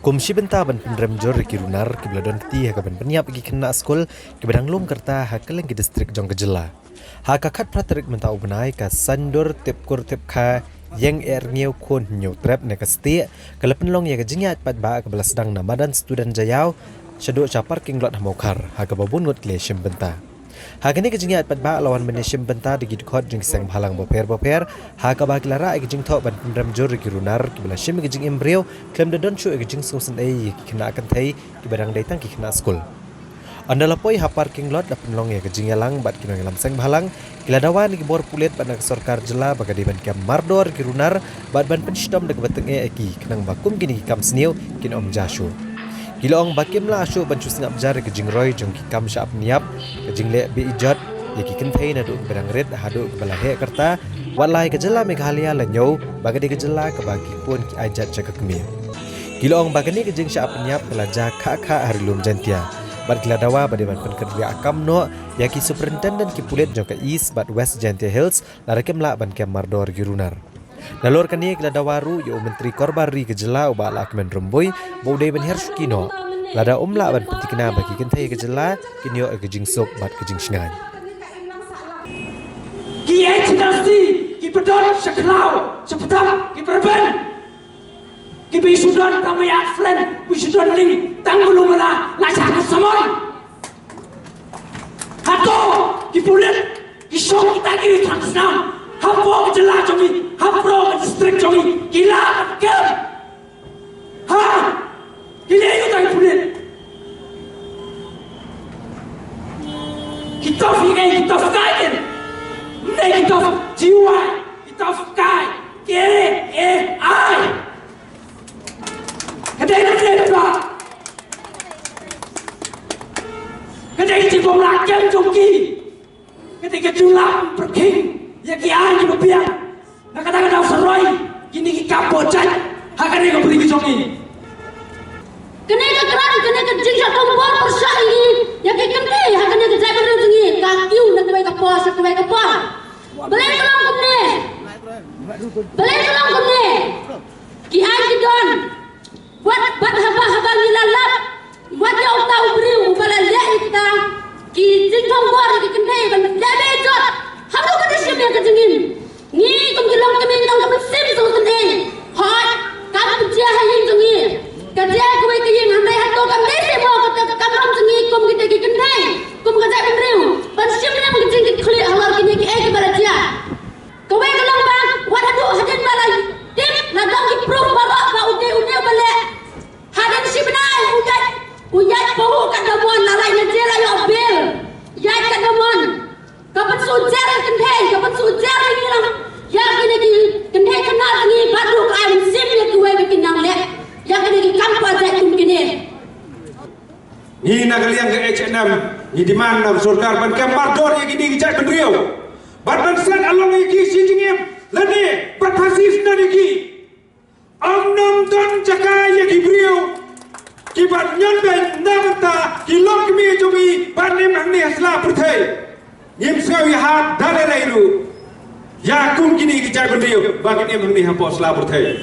Komisi benta ban Pynrem jor kirunar kibladon keti ha ban Pyniap gi kena skol ki badang lum kerta ha keleng ki distrik jong kejela. Ha kakat praterik menta ubnai ka sandor tepkur tepkha yang ngeu kon nyu trap ne kasti kala penlong ya Jingiaid Paidbah ke belas dang namadan student jayau shadu cha parking lot hamokar ha ka babun ngot kleshim benta. Hagani ke Jingiaid Paidbah lawan menishim benta di gidkhot jing sang bhalang boper ha ka baglara ig jing tho ban Pynrem jor kirunar ki bela shim ig jing embryo klem de don chu ig jing sosen ei kena Kynthei ki badang daitang ki kena skul andala poi ha parking lot da penlong ya ke jingalang bat kinong lam sang bhalang kila dawan ki bor pulet ban sarkar jela bagadi ban kam mardor kirunar bat ban penstom de bateng e ki kenang bakum gini kam sniu kin om jashu Kilong bakim la asyuk bancu sengap jar ke jingroy jong ki kam syap niap ke jingle be ijat ya ki Kynthei na duk berang red hadu ke balahe kerta walai ke jela Meghalaya la nyau bagadi ke jela ke bagi pun ki ajat jaga kemir. Kilong bagani ke Jingshah Pyniap pelajar kha harilum jantia bat kila dawa badi ban penkerja akam no ya ki superintendent ki pulet jong ke east bat west jantia hills la rekem la ban kem mardor girunar. Nalor kani kila dawaru yo menteri korbari ke jela uba la kemen romboi baude ben herskino lada umla ban petikna bagi Kynthei ke jela kinyo ke jingsok bat ke jingshngan ki dinasti ki pedon seklau sepetam ki perben ki bisudan kami aflen bisudan ling tanggulu mala la sana samon hato ki pulet ki sok kita ki transnam Hapo ke jela jogi, hapro ke distrik jogi, gila kem. Ha, gila itu tak boleh. Kita fikir kita fikir, ni kita jiwa, kita fikir, kiri, ai. Kedai pak, kedai jibom lakem jogi, kedai kejulang perking. Ya ki ai ki biang nak kata seroy kini ki kapocat hakane ko beri jongi kene ka kran kene ka Jingshah tombor persahi ya ki Kynthei hakane ka jai beri jongi ka kiu nak mai ka pos ka mai ka pa beli kelang kene ki ai ki don buat haba nilalap buat ya tahu beri ubala ya kita ki Jingshah tombor ki Kynthei ban lebe jot Haru kan siap yang kejengin. Ni kum jelang kami kita sim sosen eh. Hot kam dia hayin jengi. Kerja kue kejeng handai hato kam desi mau kata kamram jengi kum kita ki Kynthei. Kum kerja penriu. Ban siap yang kejeng ki klik halal kini ki ke balaja. Kue kelang bang wat hadu hadin balai. Tip nadang ki proof bawa ba ude balik. Hadin si benai uyat bahu kat damon lalai najela yo bil. Yat kat damon. Kapan sujar Kynthei, kapan sujar ini lah. Ya kini Kynthei kenal ini baru kain sim yang kue bikin nang lek. Ya kini kampa aja kum kini. Ni nak liang ke H&M, ni di mana surkar ban kamar dor yang kini kijak kendriau. Ban sen along iki si jingim, lene ban pasis na iki. Amnam ton jaka yang kibriau. Kibat nyon ben namta kilok mi jomi ban ni mangni asla perthai. Yim sawi hat dalai lu ya kum kini kijak bendriu bagi ni mangni hampo selapur thai